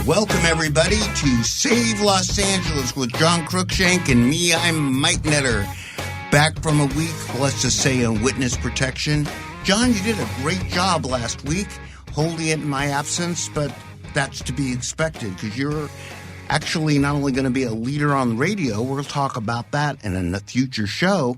Welcome, everybody, to Save Los Angeles with John Cruikshank and me. I'm Mike Netter. Back from a week, let's just say, on witness protection. John, you did a great job last week holding it in my absence, but that's to be expected because you're actually not only going to be a leader on the radio, we'll talk about that in a future show,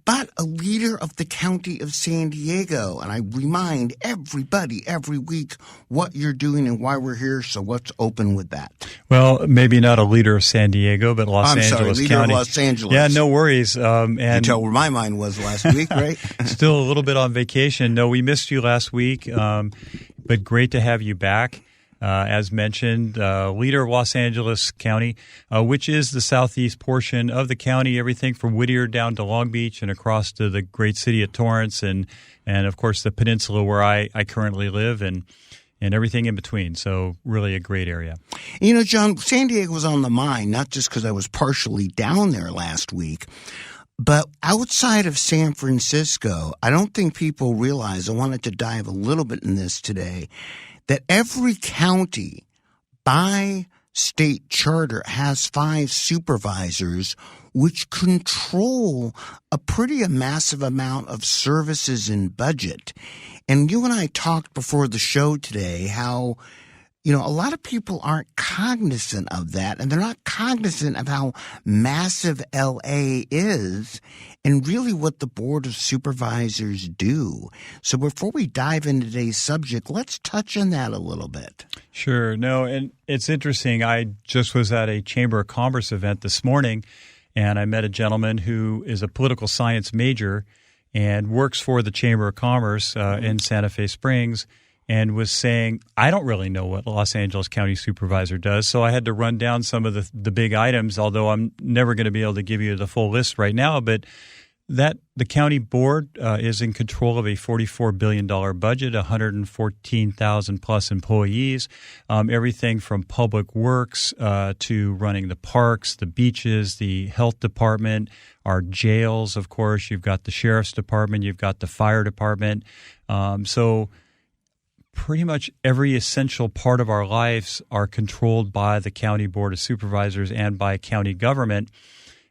but a leader of the county of San Diego. And I remind everybody every week what you're doing and why we're here, so let's open with that. Well, maybe not a leader of San Diego, but Los Angeles leader County. Of Los Angeles. Yeah, no worries. And you tell where my mind was last week, right? Still a little bit on vacation. No, we missed you last week, but great to have you back. As mentioned, leader of Los Angeles County, which is the southeast portion of the county, everything from Whittier down to Long Beach and across to the great city of Torrance and of course, the peninsula where I currently live and everything in between. So really a great area. You know, John, San Diego was on the mind, not just because I was partially down there last week, but outside of San Francisco, I don't think people realize, I wanted to dive a little bit in this today, that every county by state charter has 5 supervisors which control a massive amount of services and budget. And you and I talked before the show today how, you know, a lot of people aren't cognizant of that, and they're not cognizant of how massive LA is and really what the Board of Supervisors do. So before we dive into today's subject, let's touch on that a little bit. Sure. No, and it's interesting. I just was at a Chamber of Commerce event this morning, and I met a gentleman who is a political science major and works for the Chamber of Commerce in Santa Fe Springs, and was saying, I don't really know what Los Angeles County Supervisor does, so I had to run down some of the big items, although I'm never going to be able to give you the full list right now. But that the county board is in control of a $44 billion budget, 114,000 plus employees, everything from public works to running the parks, the beaches, the health department, our jails, of course. You've got the sheriff's department, you've got the fire department. So pretty much every essential part of our lives are controlled by the county board of supervisors and by county government,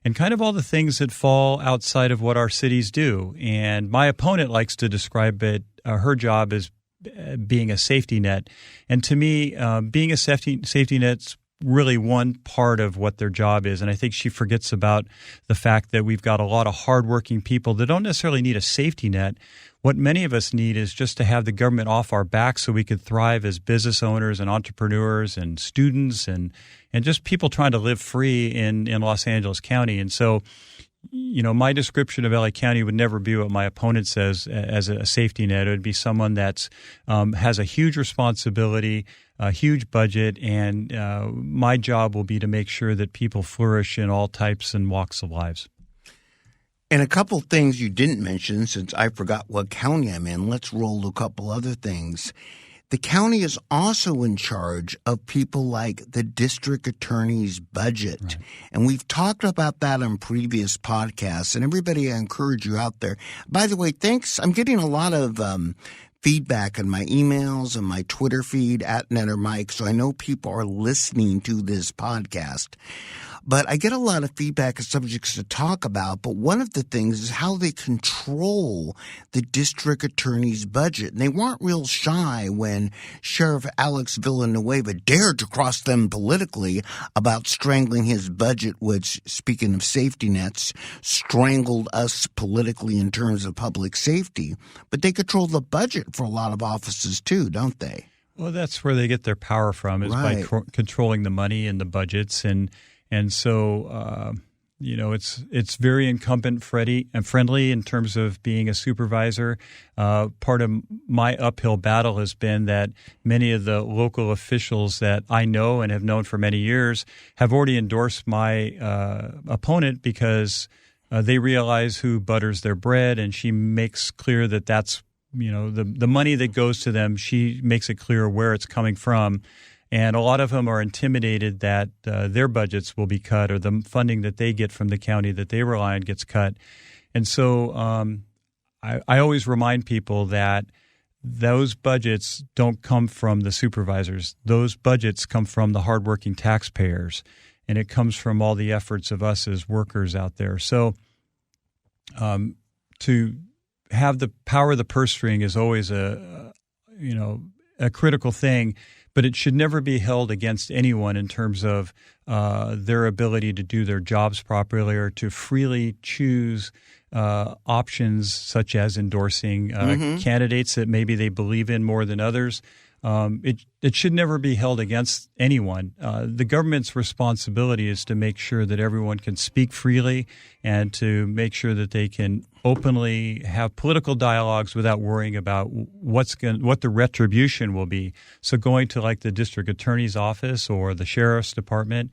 and kind of all the things that fall outside of what our cities do. And my opponent likes to describe it, her job as being a safety net. And to me, being a safety net's really one part of what their job is. And I think she forgets about the fact that we've got a lot of hardworking people that don't necessarily need a safety net. What many of us need is just to have the government off our back so we could thrive as business owners and entrepreneurs and students and just people trying to live free in Los Angeles County. And so, you know, my description of LA County would never be what my opponent says as a safety net. It would be someone that's has a huge responsibility, a huge budget, and my job will be to make sure that people flourish in all types and walks of lives. And a couple things you didn't mention, since I forgot what county I'm in, let's roll a couple other things. The county is also in charge of people like the district attorney's budget. Right. And we've talked about that on previous podcasts. And everybody, I encourage you out there. By the way, thanks. I'm getting a lot of feedback in my emails and my Twitter feed at NetterMike. So I know people are listening to this podcast. But I get a lot of feedback and subjects to talk about. But one of the things is how they control the district attorney's budget. And they weren't real shy when Sheriff Alex Villanueva dared to cross them politically about strangling his budget, which, speaking of safety nets, strangled us politically in terms of public safety. But they control the budget for a lot of offices too, don't they? Well, that's where they get their power from, is by controlling the money and the budgets. And so, you know, it's very incumbent friendly in terms of being a supervisor. Part of my uphill battle has been that many of the local officials that I know and have known for many years have already endorsed my opponent because they realize who butters their bread, and she makes clear that that's, you know, the money that goes to them. She makes it clear where it's coming from. And a lot of them are intimidated that their budgets will be cut or the funding that they get from the county that they rely on gets cut. And so I always remind people that those budgets don't come from the supervisors. Those budgets come from the hardworking taxpayers, and it comes from all the efforts of us as workers out there. So to have the power of the purse string is always a critical thing, but it should never be held against anyone in terms of their ability to do their jobs properly or to freely choose options such as endorsing candidates that maybe they believe in more than others. It should never be held against anyone. The government's responsibility is to make sure that everyone can speak freely and to make sure that they can openly have political dialogues without worrying about what the retribution will be. So going to like the district attorney's office or the sheriff's department,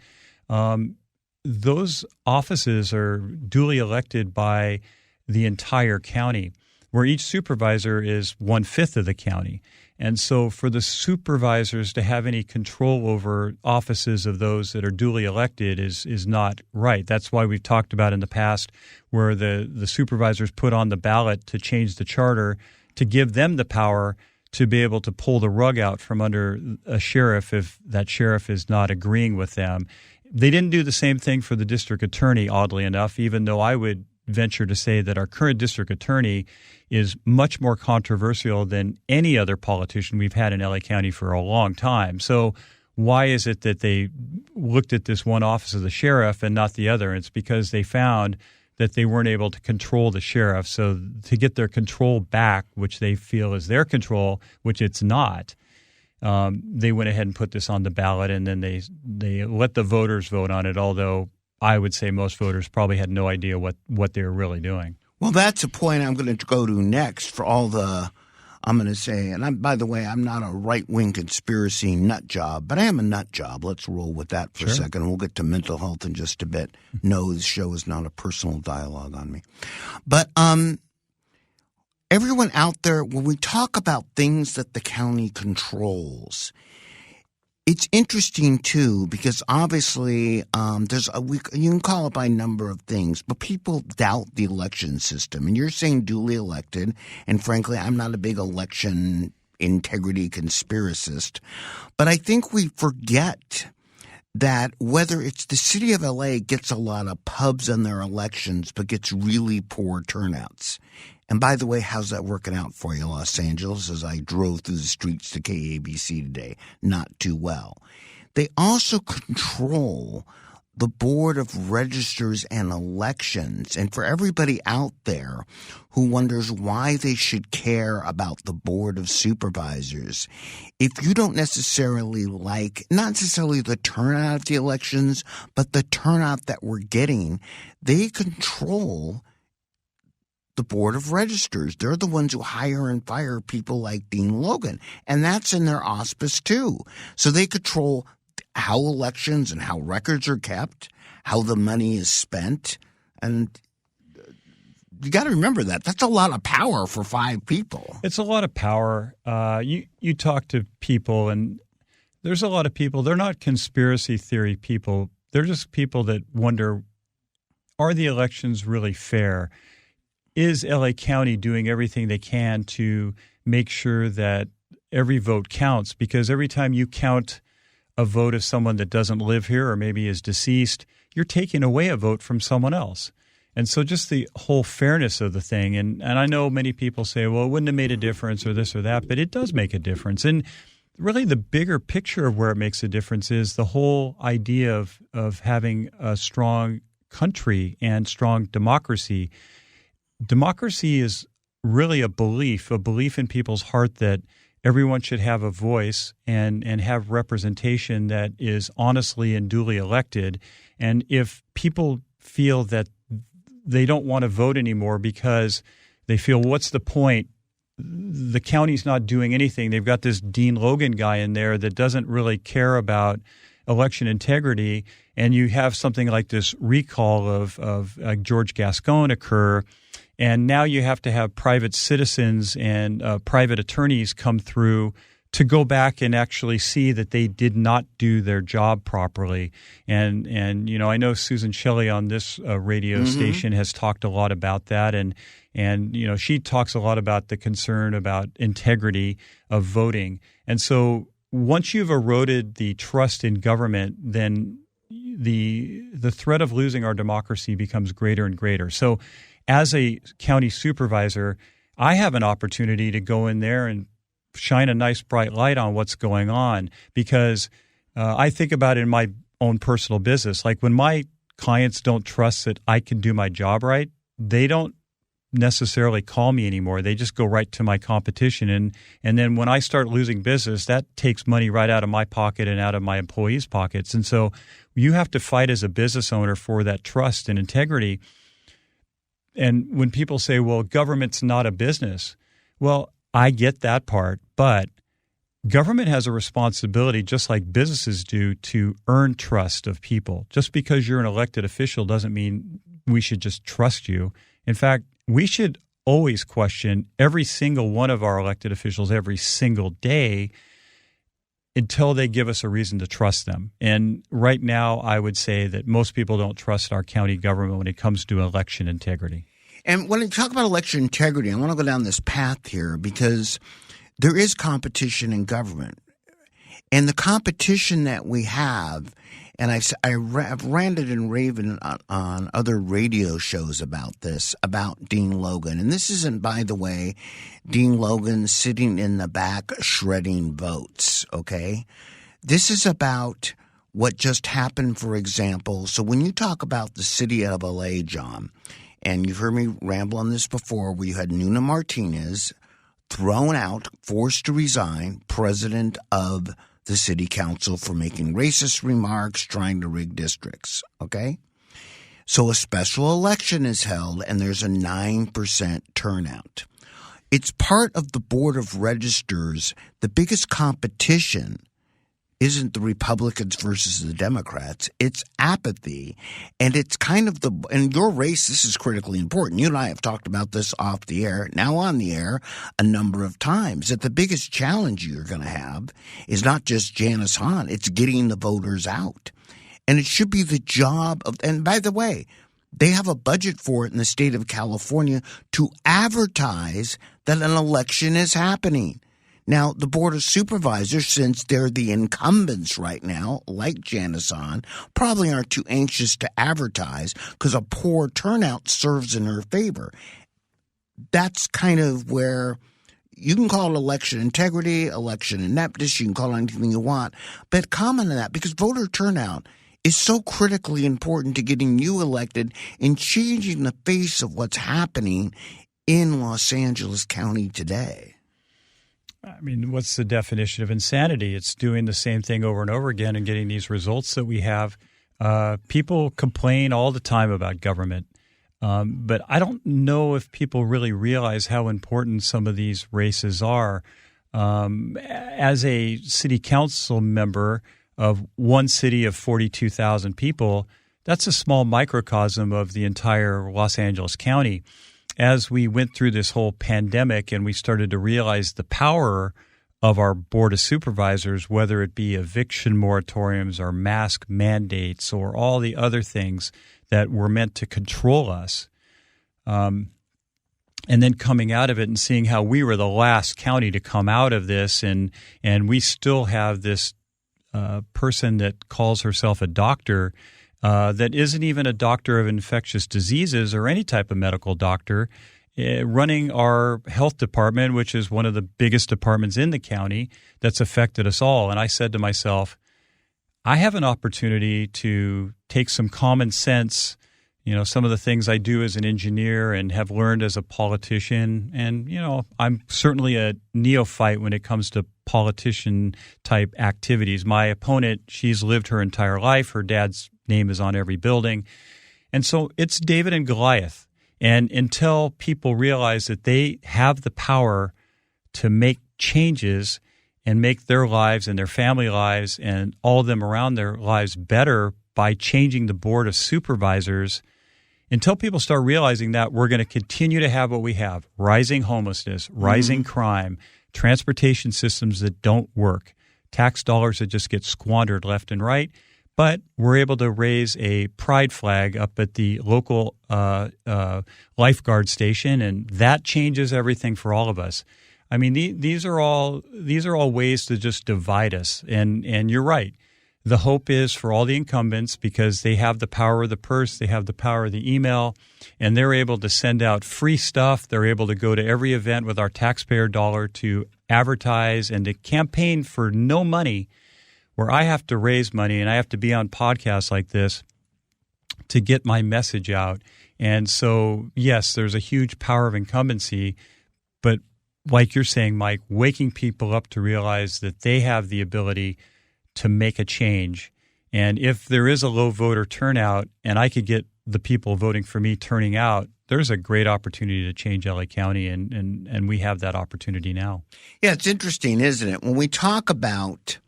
those offices are duly elected by the entire county, where each supervisor is 1/5 of the county. And so for the supervisors to have any control over offices of those that are duly elected is not right. That's why we've talked about in the past where the supervisors put on the ballot to change the charter to give them the power to be able to pull the rug out from under a sheriff if that sheriff is not agreeing with them. They didn't do the same thing for the district attorney, oddly enough, even though I would venture to say that our current district attorney is much more controversial than any other politician we've had in LA County for a long time. So why is it that they looked at this one office of the sheriff and not the other? It's because they found that they weren't able to control the sheriff. So to get their control back, which they feel is their control, which it's not, they went ahead and put this on the ballot, and then they let the voters vote on it, although I would say most voters probably had no idea what they were really doing. Well, that's a point I'm going to go to next for all the I'm going to say, and by the way, I'm not a right-wing conspiracy nut job, but I am a nut job. Let's roll with that for a second. We'll get to mental health in just a bit. No, this show is not a personal dialogue on me. But everyone out there, when we talk about things that the county controls, it's interesting, too, because obviously you can call it by a number of things, but people doubt the election system. And you're saying duly elected, and frankly, I'm not a big election integrity conspiracist. But I think we forget that whether it's the city of L.A. gets a lot of pubs in their elections but gets really poor turnouts. And by the way, how's that working out for you, Los Angeles, as I drove through the streets to KABC today? Not too well. They also control the Board of Registers and Elections. And for everybody out there who wonders why they should care about the Board of Supervisors, if you don't necessarily like, not necessarily the turnout of the elections, but the turnout that we're getting, they control the Board of Registers. They're the ones who hire and fire people like Dean Logan. And that's in their auspice, too. So they control how elections and how records are kept, how the money is spent. And you got to remember that. That's a lot of power for 5 people. It's a lot of power. You talk to people, and there's a lot of people. They're not conspiracy theory people. They're just people that wonder, are the elections really fair? Is LA County doing everything they can to make sure that every vote counts? Because every time you count a vote of someone that doesn't live here or maybe is deceased, you're taking away a vote from someone else. And so just the whole fairness of the thing. And I know many people say, well, it wouldn't have made a difference or this or that, but it does make a difference. And really the bigger picture of where it makes a difference is the whole idea of having a strong country and strong democracy. Democracy is really a belief in people's heart that everyone should have a voice and have representation that is honestly and duly elected. And if people feel that they don't want to vote anymore because they feel, what's the point? The county's not doing anything. They've got this Dean Logan guy in there that doesn't really care about election integrity. And you have something like this recall of George Gascon occur. And now you have to have private citizens and private attorneys come through to go back and actually see that they did not do their job properly. And I know Susan Shelley on this radio station has talked a lot about that, and she talks a lot about the concern about integrity of voting. And so once you've eroded the trust in government, then the threat of losing our democracy becomes greater and greater. So as a county supervisor, I have an opportunity to go in there and shine a nice bright light on what's going on, because I think about it in my own personal business. Like when my clients don't trust that I can do my job right, they don't necessarily call me anymore. They just go right to my competition. And then when I start losing business, that takes money right out of my pocket and out of my employees' pockets. And so you have to fight as a business owner for that trust and integrity. And when people say, well, government's not a business, well, I get that part, but government has a responsibility, just like businesses do, to earn trust of people. Just because you're an elected official doesn't mean we should just trust you. In fact, we should always question every single one of our elected officials every single day until they give us a reason to trust them. And right now, I would say that most people don't trust our county government when it comes to election integrity. And when you talk about election integrity, I want to go down this path here because there is competition in government. And the competition that we have, and I've ranted and raven on other radio shows about this, about Dean Logan. And this isn't, by the way, Dean Logan sitting in the back shredding votes, okay? This is about what just happened, for example. So when you talk about the city of LA, John, and you've heard me ramble on this before, where you had Nuna Martinez thrown out, forced to resign, president of the city council for making racist remarks, trying to rig districts, okay? So a special election is held, and there's a 9% turnout. It's part of the Board of Registers. The biggest competition isn't the Republicans versus the Democrats. It's apathy. And it's kind of in your race, this is critically important. You and I have talked about this off the air, now on the air, a number of times, that the biggest challenge you're going to have is not just Janice Hahn, it's getting the voters out. And it should be the job of, and by the way, they have a budget for it in the state of California to advertise that an election is happening. Now, the Board of Supervisors, since they're the incumbents right now, like Janice Hahn, probably aren't too anxious to advertise because a poor turnout serves in her favor. That's kind of where you can call it election integrity, election ineptness, you can call it anything you want, but comment on that because voter turnout is so critically important to getting you elected and changing the face of what's happening in Los Angeles County today. I mean, what's the definition of insanity? It's doing the same thing over and over again and getting these results that we have. People complain all the time about government, but I don't know if people really realize how important some of these races are. As a city council member of one city of 42,000 people, that's a small microcosm of the entire Los Angeles County. As we went through this whole pandemic and we started to realize the power of our Board of Supervisors, whether it be eviction moratoriums or mask mandates or all the other things that were meant to control us, and then coming out of it and seeing how we were the last county to come out of this, and we still have this person that calls herself a doctor that isn't even a doctor of infectious diseases or any type of medical doctor, running our health department, which is one of the biggest departments in the county that's affected us all. And I said to myself, I have an opportunity to take some common sense, some of the things I do as an engineer and have learned as a politician. And, I'm certainly a neophyte when it comes to politician-type activities. My opponent, she's lived her entire life. Her dad's name is on every building. And so it's David and Goliath. And until people realize that they have the power to make changes and make their lives and their family lives and all of them around their lives better by changing the Board of Supervisors, until people start realizing that, we're going to continue to have what we have: rising homelessness, rising crime, transportation systems that don't work, tax dollars that just get squandered left and right. But we're able to raise a pride flag up at the local lifeguard station, and that changes everything for all of us. I mean, these are all ways to just divide us. And you're right. The hope is for all the incumbents, because they have the power of the purse, they have the power of the email, and they're able to send out free stuff. They're able to go to every event with our taxpayer dollar to advertise and to campaign for no money, where I have to raise money and I have to be on podcasts like this to get my message out. And so, yes, there's a huge power of incumbency, but like you're saying, Mike, waking people up to realize that they have the ability to make a change. And if there is a low voter turnout and I could get the people voting for me turning out, there's a great opportunity to change LA County, and we have that opportunity now. Yeah, it's interesting, isn't it? When we talk about,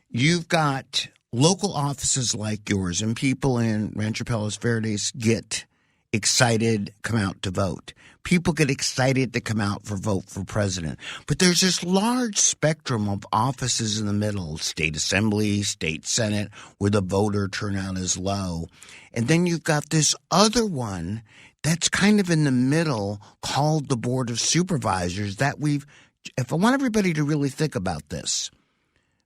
you've got local offices like yours, and people in Rancho Palos Verdes get excited, come out to vote. People get excited to come out for vote for president. But there's this large spectrum of offices in the middle, state assembly, state senate, where the voter turnout is low. And then you've got this other one that's kind of in the middle called the Board of Supervisors that if I want everybody to really think about this,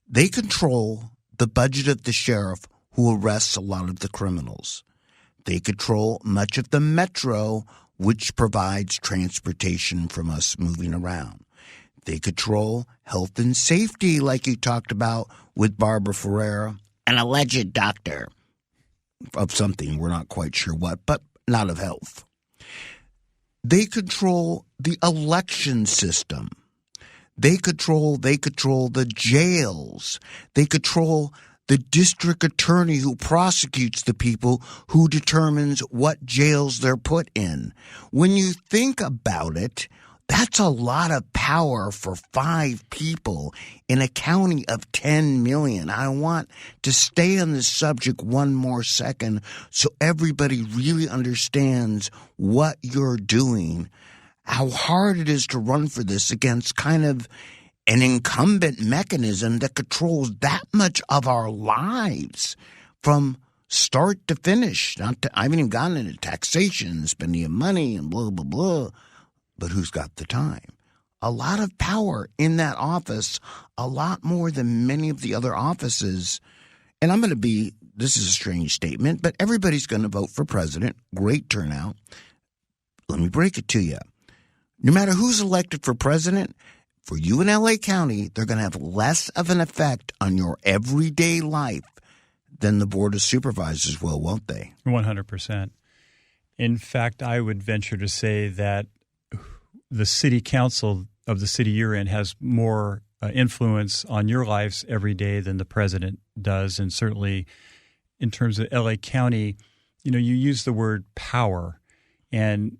they control the budget of the sheriff who arrests a lot of the criminals. They control much of the metro, which provides transportation from us moving around. They control health and safety, like you talked about with Barbara Ferreira, an alleged doctor of something, we're not quite sure what, but not of health. They control the election system. They control the jails. They control the district attorney who prosecutes the people, who determines what jails they're put in. When you think about it, that's a lot of power for 5 people in a county of 10 million. I want to stay on this subject one more second so everybody really understands what you're doing, how hard it is to run for this against kind of an incumbent mechanism that controls that much of our lives from start to finish. I haven't even gotten into taxation, spending of money, and blah, blah, blah. But who's got the time? A lot of power in that office, a lot more than many of the other offices. And this is a strange statement, but everybody's going to vote for president. Great turnout. Let me break it to you. No matter who's elected for president, for you in LA County, they're going to have less of an effect on your everyday life than the Board of Supervisors will, won't they? 100%. In fact, I would venture to say that the city council of the city you're in has more influence on your lives every day than the president does. And certainly in terms of LA County, you use the word power. And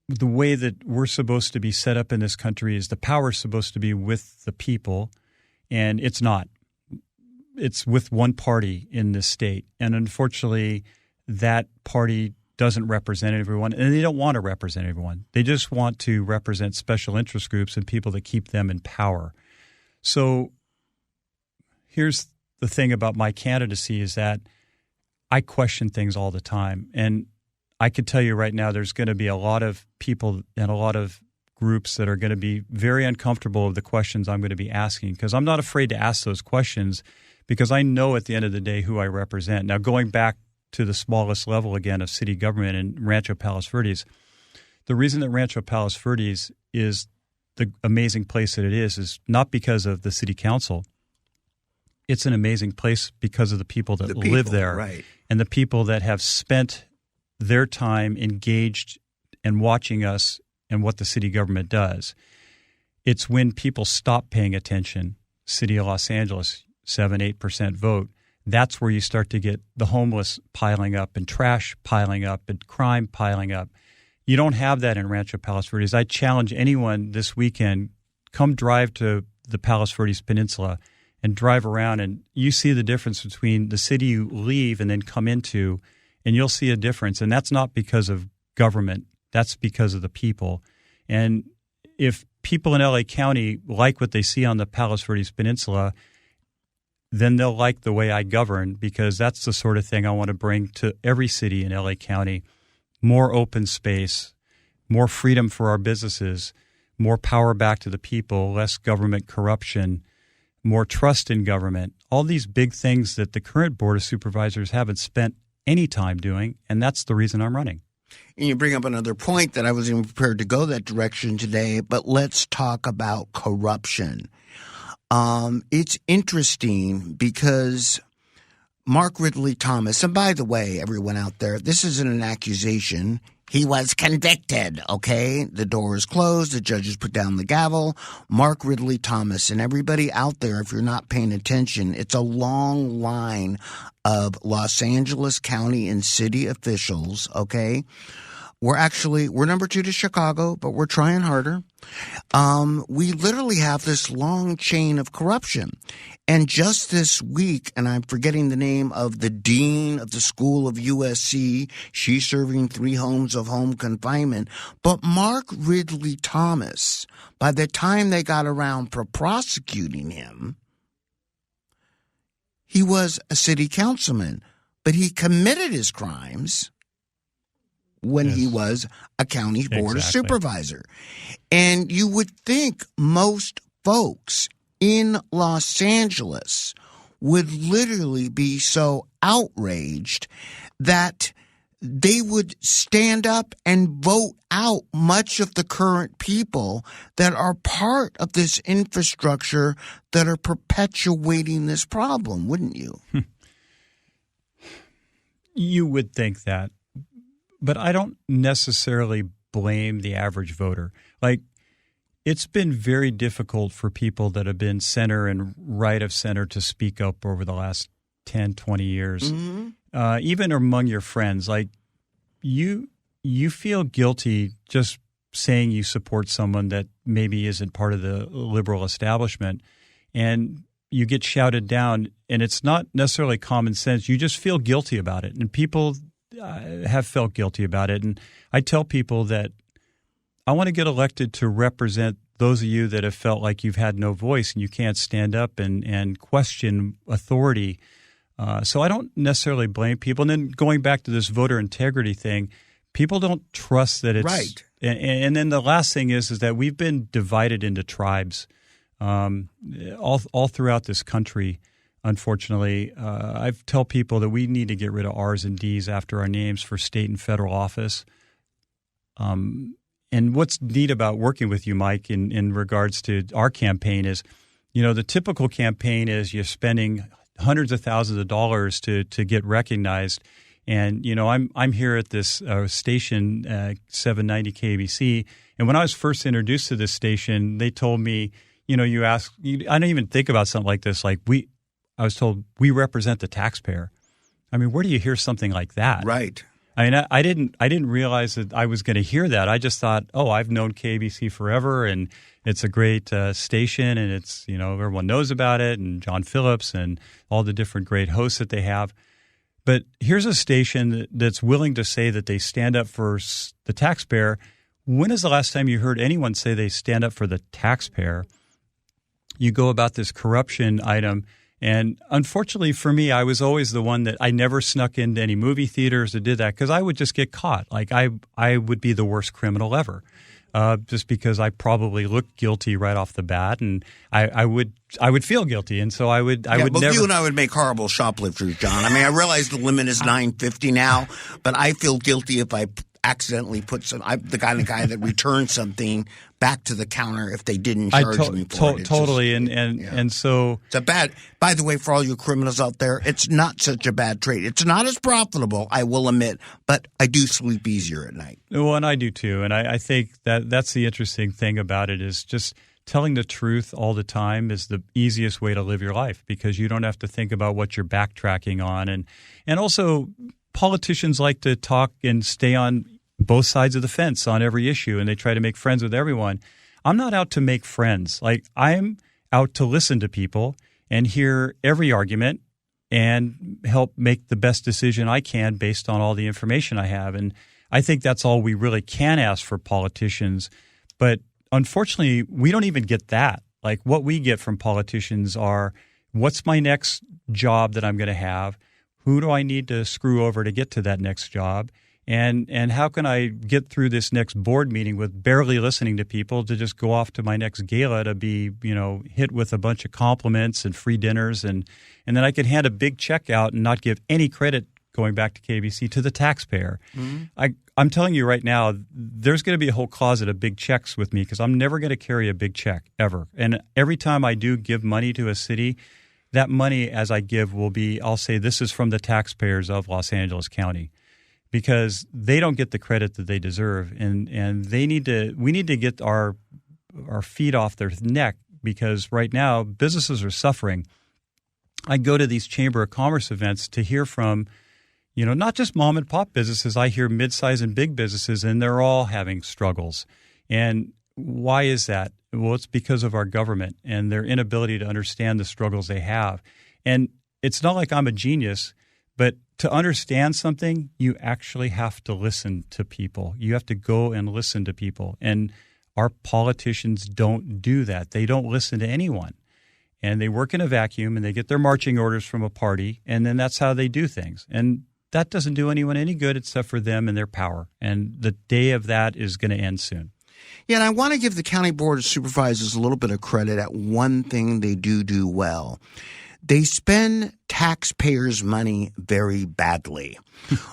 the way that we're supposed to be set up in this country is the power is supposed to be with the people, and it's not. It's with one party in this state. And unfortunately, that party doesn't represent everyone, and they don't want to represent everyone. They just want to represent special interest groups and people that keep them in power. So here's the thing about my candidacy is that I question things all the time. And I could tell you right now there's going to be a lot of people and a lot of groups that are going to be very uncomfortable with the questions I'm going to be asking, because I'm not afraid to ask those questions because I know at the end of the day who I represent. Now, going back to the smallest level again of city government in Rancho Palos Verdes, the reason that Rancho Palos Verdes is the amazing place that it is not because of the city council. It's an amazing place because of the people that live there, right, and the people that have spent their time engaged and watching us and what the city government does. It's when people stop paying attention, city of Los Angeles, 7-8% vote, that's where you start to get the homeless piling up and trash piling up and crime piling up. You don't have that in Rancho Palos Verdes. I challenge anyone this weekend, come drive to the Palos Verdes Peninsula and drive around, and you see the difference between the city you leave and then come into, and you'll see a difference. And that's not because of government. That's because of the people. And if people in LA County like what they see on the Palos Verdes Peninsula, then they'll like the way I govern, because that's the sort of thing I want to bring to every city in LA County. More open space, more freedom for our businesses, more power back to the people, less government corruption, more trust in government, all these big things that the current Board of Supervisors haven't spent any time doing, and that's the reason I'm running. And you bring up another point that I wasn't even prepared to go that direction today, but let's talk about corruption. It's interesting because Mark Ridley Thomas, and by the way, everyone out there, this isn't an accusation. He was convicted, okay? The door is closed. The judges put down the gavel. Mark Ridley Thomas, and everybody out there, if you're not paying attention, it's a long line of Los Angeles County and city officials, okay? We're number 2 to Chicago, but we're trying harder. We literally have this long chain of corruption. And just this week, and I'm forgetting the name of the dean of the school of USC, she's serving 3 homes of home confinement. But Mark Ridley Thomas, by the time they got around for prosecuting him, he was a city councilman, but he committed his crimes when he was a county board of supervisor. And you would think most folks in Los Angeles would literally be so outraged that they would stand up and vote out much of the current people that are part of this infrastructure that are perpetuating this problem, wouldn't you? You would think that. But I don't necessarily blame the average voter. Like, it's been very difficult for people that have been center and right of center to speak up over the last 10, 20 years. Mm-hmm. Even among your friends, like you feel guilty just saying you support someone that maybe isn't part of the liberal establishment, and you get shouted down, and it's not necessarily common sense. You just feel guilty about it, and people have felt guilty about it. And I tell people that I want to get elected to represent those of you that have felt like you've had no voice and you can't stand up and question authority. So I don't necessarily blame people. And then going back to this voter integrity thing, people don't trust that it's right. And then the last thing is that we've been divided into tribes all throughout this country. Unfortunately, I tell people that we need to get rid of R's and D's after our names for state and federal office. And what's neat about working with you, Mike, in regards to our campaign is, the typical campaign is you're spending hundreds of thousands of dollars to get recognized. And, I'm here at this station, 790 KABC. And when I was first introduced to this station, they told me, I don't even think about something like this. I was told we represent the taxpayer. I mean, where do you hear something like that? Right. I mean, I didn't realize that I was going to hear that. I just thought, I've known KABC forever, and it's a great station, and it's everyone knows about it, and John Phillips and all the different great hosts that they have. But here's a station that's willing to say that they stand up for the taxpayer. When is the last time you heard anyone say they stand up for the taxpayer? You go about this corruption item. And unfortunately for me, I was always the one that I never snuck into any movie theaters or did that because I would just get caught. Like I would be the worst criminal ever, just because I probably looked guilty right off the bat, and I would feel guilty, and so I would never. You and I would make horrible shoplifters, John. I mean, I realize the limit is $9.50 now, but I feel guilty if I accidentally put I'm the kind of guy that returns something back to the counter if they didn't charge me for it. Totally, and so it's a bad. By the way, for all you criminals out there, it's not such a bad trade. It's not as profitable, I will admit, but I do sleep easier at night. Well, and I do too, and I think that's the interesting thing about it is just telling the truth all the time is the easiest way to live your life because you don't have to think about what you're backtracking on, and also. Politicians like to talk and stay on both sides of the fence on every issue, and they try to make friends with everyone. I'm not out to make friends. Like, I'm out to listen to people and hear every argument and help make the best decision I can based on all the information I have. And I think that's all we really can ask for politicians. But unfortunately, we don't even get that. Like what we get from politicians are, what's my next job that I'm going to have? Who do I need to screw over to get to that next job? And how can I get through this next board meeting with barely listening to people to just go off to my next gala to be, hit with a bunch of compliments and free dinners, and then I could hand a big check out and not give any credit going back to KBC to the taxpayer. Mm-hmm. I'm telling you right now, there's going to be a whole closet of big checks with me because I'm never going to carry a big check ever. And every time I do give money to a city, that money as I give will be, I'll say this is from the taxpayers of Los Angeles County, because they don't get the credit that they deserve, and we need to get our feet off their neck, because right now businesses are suffering. I go to these Chamber of Commerce events to hear from, not just mom and pop businesses. I hear mid-size and big businesses, and they're all having struggles. And why is that? Well, it's because of our government and their inability to understand the struggles they have. And it's not like I'm a genius, but to understand something, you actually have to listen to people. You have to go and listen to people. And our politicians don't do that. They don't listen to anyone. And they work in a vacuum, and they get their marching orders from a party, and then that's how they do things. And that doesn't do anyone any good except for them and their power. And the day of that is going to end soon. Yeah, and I want to give the County Board of Supervisors a little bit of credit at one thing they do well. They spend taxpayers' money very badly,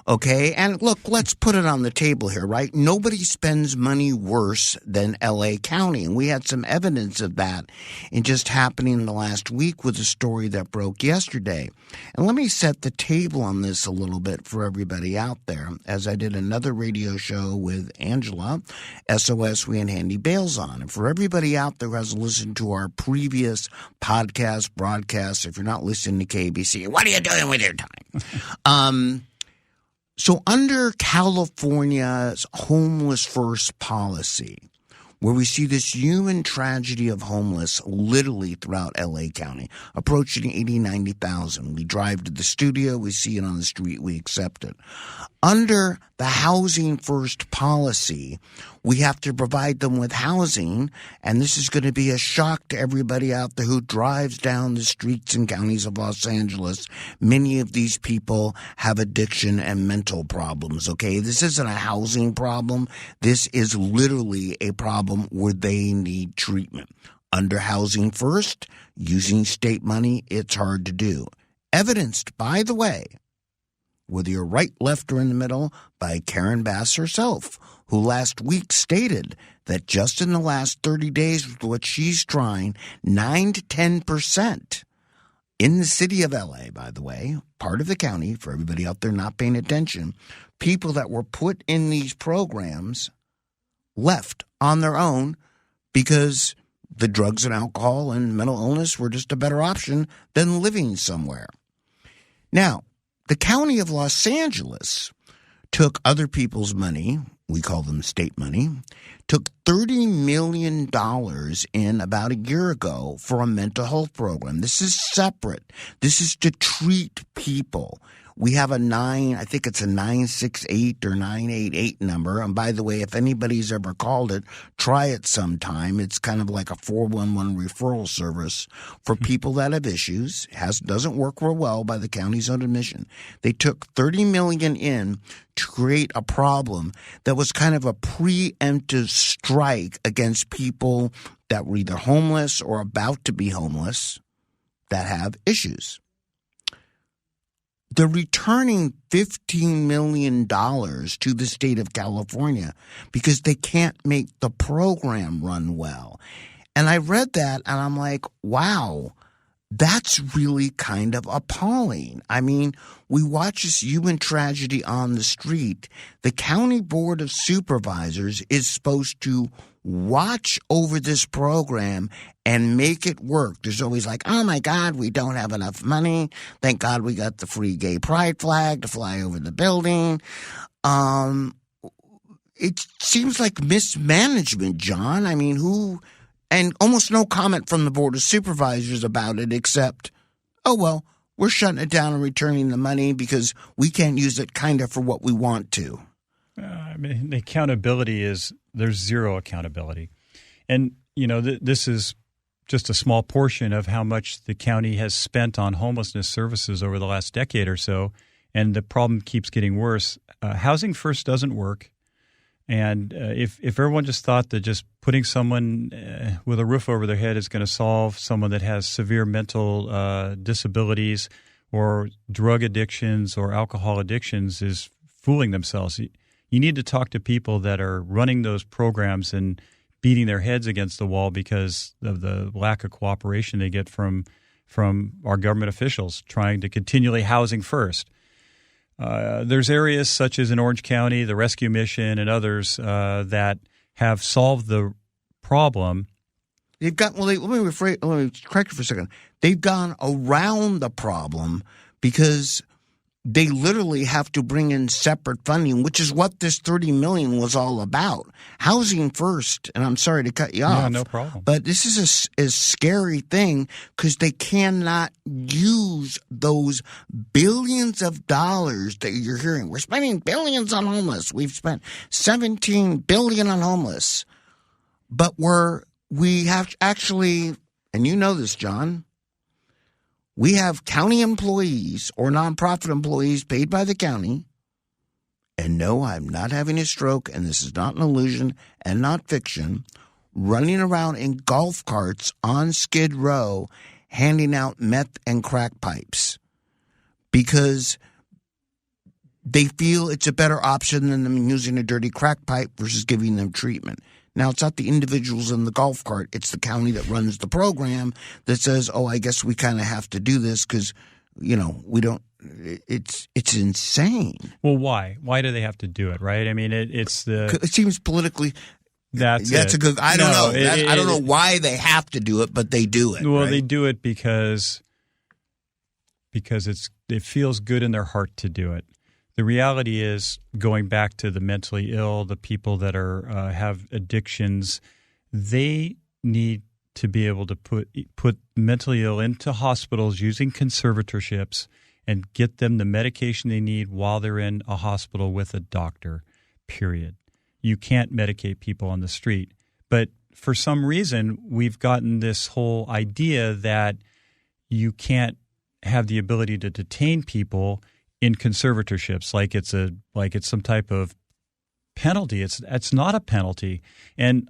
okay? And look, let's put it on the table here, right? Nobody spends money worse than L.A. County, and we had some evidence of that in just happening in the last week with a story that broke yesterday. And let me set the table on this a little bit for everybody out there, as I did another radio show with Angela, SOS We and Handy Bales on. And for everybody out there who has listened to our previous podcast, broadcasts, if you're not listening to KBC, what are you doing with your time? So under California's Homeless First policy, where we see this human tragedy of homeless literally throughout L.A. County, approaching 80, 90,000. We drive to the studio, we see it on the street, we accept it. Under the Housing First policy, we have to provide them with housing, and this is going to be a shock to everybody out there who drives down the streets and counties of Los Angeles. Many of these people have addiction and mental problems, okay? This isn't a housing problem. This is literally a problem where they need treatment. Under Housing First, using state money, it's hard to do. Evidenced, by the way, whether you're right, left, or in the middle, by Karen Bass herself, who last week stated that just in the last 30 days with what she's trying, 9 to 10% in the city of L.A., by the way, part of the county, for everybody out there not paying attention, people that were put in these programs left on their own because the drugs and alcohol and mental illness were just a better option than living somewhere. Now, the county of Los Angeles took other people's money, we call them state money, took $30 million in about a year ago for a mental health program. This is separate. This is to treat people. We have a 968 or 988 number. And by the way, if anybody's ever called it, try it sometime. It's kind of like a 411 referral service for people that have issues. Doesn't work real well by the county's own admission. They took $30 million in to create a problem that was kind of a preemptive strike against people that were either homeless or about to be homeless that have issues. They're returning $15 million to the state of California because they can't make the program run well. And I read that and I'm like, wow, that's really kind of appalling. I mean, we watch this human tragedy on the street. The County Board of Supervisors is supposed to watch over this program and make it work. There's always like, oh my God, we don't have enough money. Thank God we got the free gay pride flag to fly over the building. It seems like mismanagement, John. I mean, and almost no comment from the Board of Supervisors about it except, oh, well, we're shutting it down and returning the money because we can't use it kind of for what we want to. I mean, the accountability there's zero accountability. And, this is just a small portion of how much the county has spent on homelessness services over the last decade or so. And the problem keeps getting worse. Housing First doesn't work. And if everyone just thought that just putting someone with a roof over their head is going to solve someone that has severe mental disabilities or drug addictions or alcohol addictions is fooling themselves. You need to talk to people that are running those programs and beating their heads against the wall because of the lack of cooperation they get from our government officials trying to continually housing first. There's areas such as in Orange County, the Rescue Mission, and others that have solved the problem. They've got let me correct you for a second. They've gone around the problem because they literally have to bring in separate funding, which is what this $30 million was all about. Housing First, and I'm sorry to cut you off. Yeah, no problem. But this is a scary thing because they cannot use those billions of dollars that you're hearing. We're spending billions on homeless. We've spent $17 billion on homeless. But we have actually, and you know this, John, we have county employees or nonprofit employees paid by the county. And no, I'm not having a stroke, and this is not an illusion and not fiction, running around in golf carts on Skid Row handing out meth and crack pipes because they feel it's a better option than them using a dirty crack pipe versus giving them treatment. Now, it's not the individuals in the golf cart. It's the county that runs the program that says, oh, I guess we kind of have to do this because, we don't – it's insane. Well, why? Why do they have to do it, right? I mean, it seems politically – That's a good – I don't know. I don't know why they have to do it, but they do it. Well, right? They do it because it feels good in their heart to do it. The reality is, going back to the mentally ill, the people that are have addictions, they need to be able to put mentally ill into hospitals using conservatorships and get them the medication they need while they're in a hospital with a doctor, period. You can't medicate people on the street. But for some reason, we've gotten this whole idea that you can't have the ability to detain people in conservatorships, like it's some type of penalty. It's not a penalty. And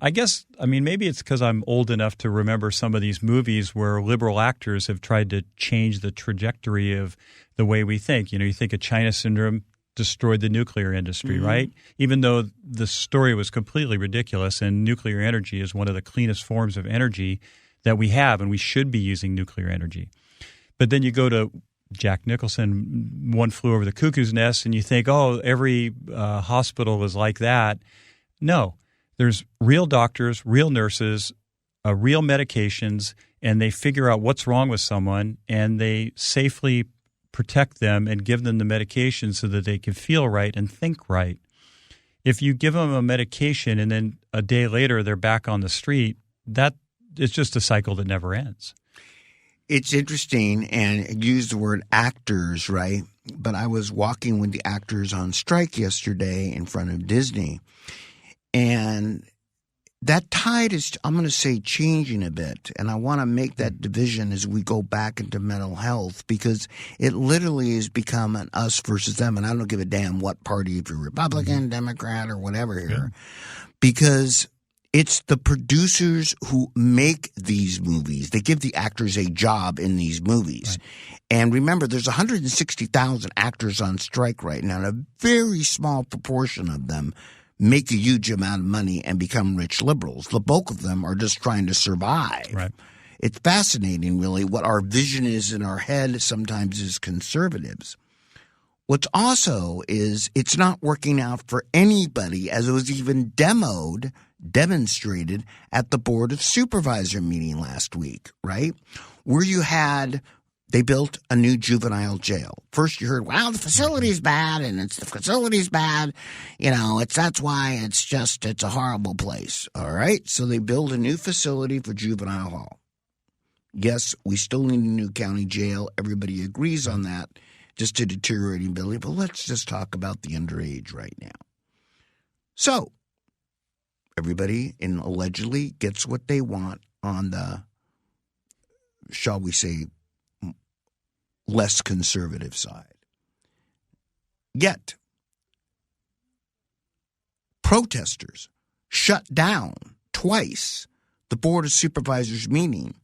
maybe it's because I'm old enough to remember some of these movies where liberal actors have tried to change the trajectory of the way we think. You think of China Syndrome destroyed the nuclear industry, mm-hmm. right? Even though the story was completely ridiculous, and nuclear energy is one of the cleanest forms of energy that we have, and we should be using nuclear energy. But then you go to Jack Nicholson, One Flew Over the Cuckoo's Nest, and you think, oh, every hospital is like that. No, there's real doctors, real nurses, real medications, and they figure out what's wrong with someone, and they safely protect them and give them the medication so that they can feel right and think right. If you give them a medication and then a day later they're back on the street, that it's just a cycle that never ends. It's interesting, and use the word actors, right? But I was walking with the actors on strike yesterday in front of Disney, and that tide is, I'm going to say, changing a bit. And I want to make that division as we go back into mental health, because it literally has become an us versus them. And I don't give a damn what party, if you're Republican, Democrat, or whatever here, because it's the producers who make these movies. They give the actors a job in these movies. Right. And remember, there's 160,000 actors on strike right now, and a very small proportion of them make a huge amount of money and become rich liberals. The bulk of them are just trying to survive. Right. It's fascinating, really, what our vision is in our head sometimes as conservatives. What's also is it's not working out for anybody, as it was even demonstrated at the Board of Supervisor meeting last week, right? Where you had, they built a new juvenile jail. First you heard, wow, the facility's bad, and the facility's bad. That's why it's a horrible place. All right. So they build a new facility for juvenile hall. Yes, we still need a new county jail. Everybody agrees on that. Just a deteriorating building. But let's just talk about the underage right now. So everybody allegedly gets what they want on the, shall we say, less conservative side. Yet, protesters shut down twice the Board of Supervisors meeting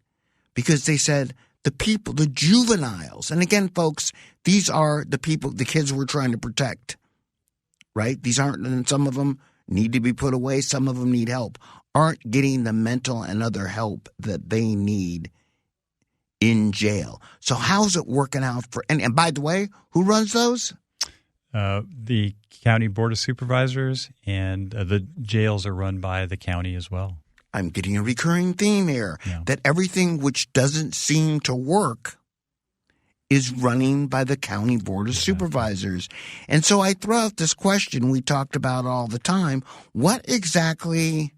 because they said the people, the juveniles, and again, folks, these are the people, the kids we're trying to protect, right? These aren't, and some of them need to be put away, some of them need help, aren't getting the mental and other help that they need in jail. So how's it working out for, and by the way, who runs those? The county board of supervisors, and the jails are run by the county as well. I'm getting a recurring theme here, that everything which doesn't seem to work is running by the county board of supervisors. And so I throw out this question we talked about all the time. What exactly,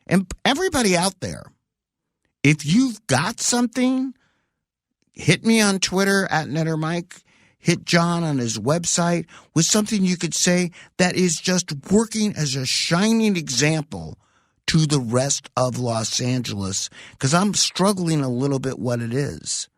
and everybody out there, if you've got something, hit me on Twitter at NetterMike. Hit John on his website with something you could say that is just working as a shining example to the rest of Los Angeles, because I'm struggling a little bit what it is.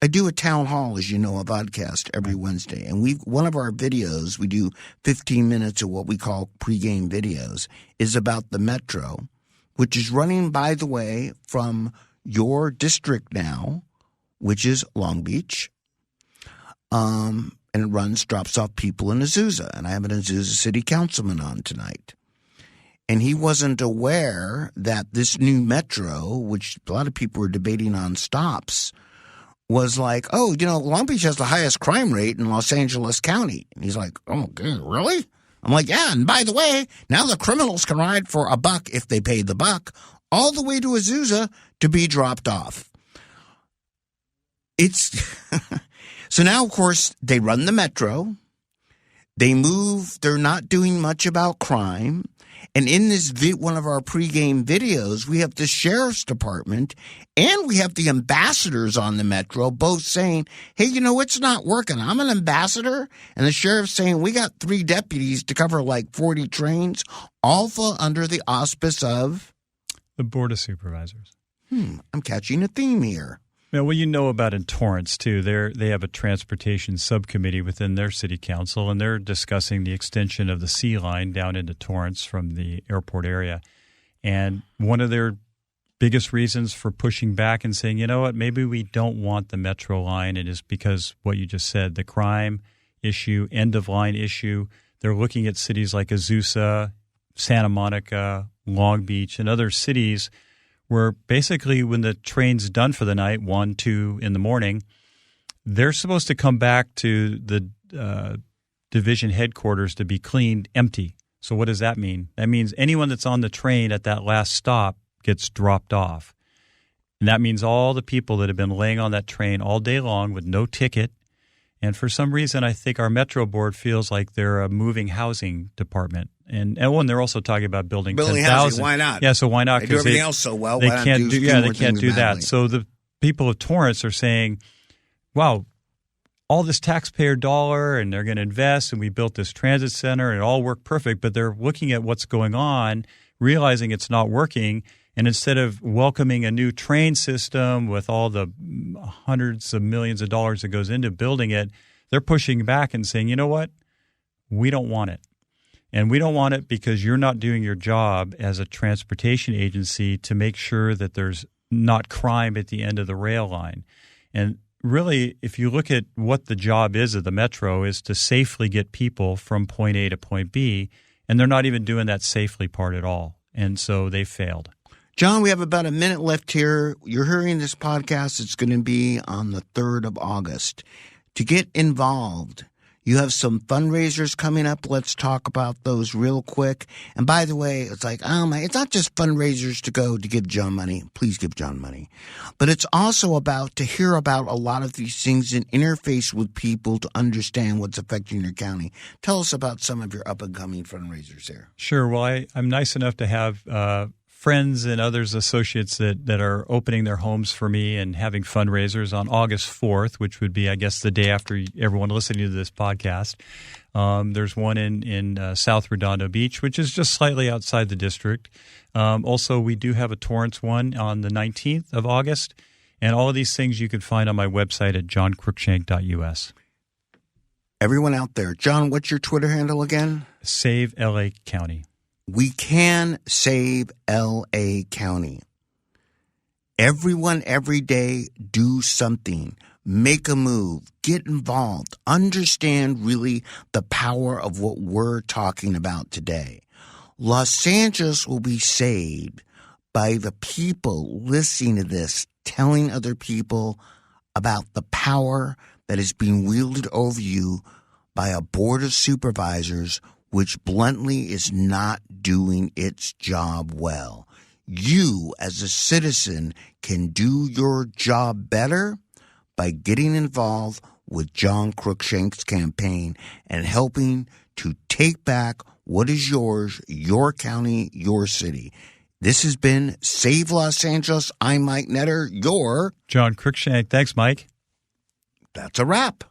I do a town hall, as you know, a vodcast every Wednesday, and one of our videos, we do 15 minutes of what we call pregame videos, is about the Metro, which is running, by the way, from your district now, which is Long Beach. And it drops off people in Azusa. And I have an Azusa city councilman on tonight. And he wasn't aware that this new metro, which a lot of people were debating on stops, was like, oh, Long Beach has the highest crime rate in Los Angeles County. And he's like, oh, really? I'm like, yeah, and by the way, now the criminals can ride for $1 if they pay the buck all the way to Azusa to be dropped off. It's so now, of course, they run the metro. They move. They're not doing much about crime. And in this one of our pregame videos, we have the sheriff's department and we have the ambassadors on the metro both saying, hey, it's not working. I'm an ambassador. And the sheriff's saying, we got 3 deputies to cover like 40 trains, all fall under the auspice of the Board of Supervisors. I'm catching a theme here. Now, well, about in Torrance, too, they have a transportation subcommittee within their city council, and they're discussing the extension of the C line down into Torrance from the airport area. And one of their biggest reasons for pushing back and saying, maybe we don't want the metro line, it is because what you just said, the crime issue, end-of-line issue. They're looking at cities like Azusa, Santa Monica, Long Beach, and other cities where basically when the train's done for the night, 1, 2 in the morning, they're supposed to come back to the division headquarters to be cleaned empty. So what does that mean? That means anyone that's on the train at that last stop gets dropped off. And that means all the people that have been laying on that train all day long with no ticket. And for some reason, I think our Metro Board feels like they're a moving housing department. And they're also talking about building 10,000. Housing, why not? Yeah, so why not? They do everything else so well. They can't do that. So the people of Torrance are saying, wow, all this taxpayer dollar, and they're going to invest, and we built this transit center, and it all worked perfect, but they're looking at what's going on, realizing it's not working, and instead of welcoming a new train system with all the hundreds of millions of dollars that goes into building it, they're pushing back and saying, you know what? We don't want it. And we don't want it because you're not doing your job as a transportation agency to make sure that there's not crime at the end of the rail line. And really, if you look at what the job is of the Metro, is to safely get people from point A to point B, and they're not even doing that safely part at all. And so they failed. John, we have about a minute left here. You're hearing this podcast. It's going to be on the 3rd of August. To get involved, you have some fundraisers coming up. Let's talk about those real quick. And by the way, it's like, it's not just fundraisers to go to give John money. Please give John money. But it's also about to hear about a lot of these things and interface with people to understand what's affecting your county. Tell us about some of your up-and-coming fundraisers there. Sure. Well, I'm nice enough to have friends and others, associates that are opening their homes for me and having fundraisers on August 4th, which would be, I guess, the day after everyone listening to this podcast. There's one in South Redondo Beach, which is just slightly outside the district. Also, we do have a Torrance one on the 19th of August. And all of these things you can find on my website at johncruikshank.us. Everyone out there, John, what's your Twitter handle again? Save LA County. We can save LA County. Everyone, every day, do something. Make a move. Get involved. Understand really the power of what we're talking about today. Los Angeles will be saved by the people listening to this, telling other people about the power that is being wielded over you by a board of supervisors, which bluntly is not doing its job well. You, as a citizen, can do your job better by getting involved with John Cruikshank's campaign and helping to take back what is yours, your county, your city. This has been Save Los Angeles. I'm Mike Netter. You're John Cruikshank. Thanks, Mike. That's a wrap.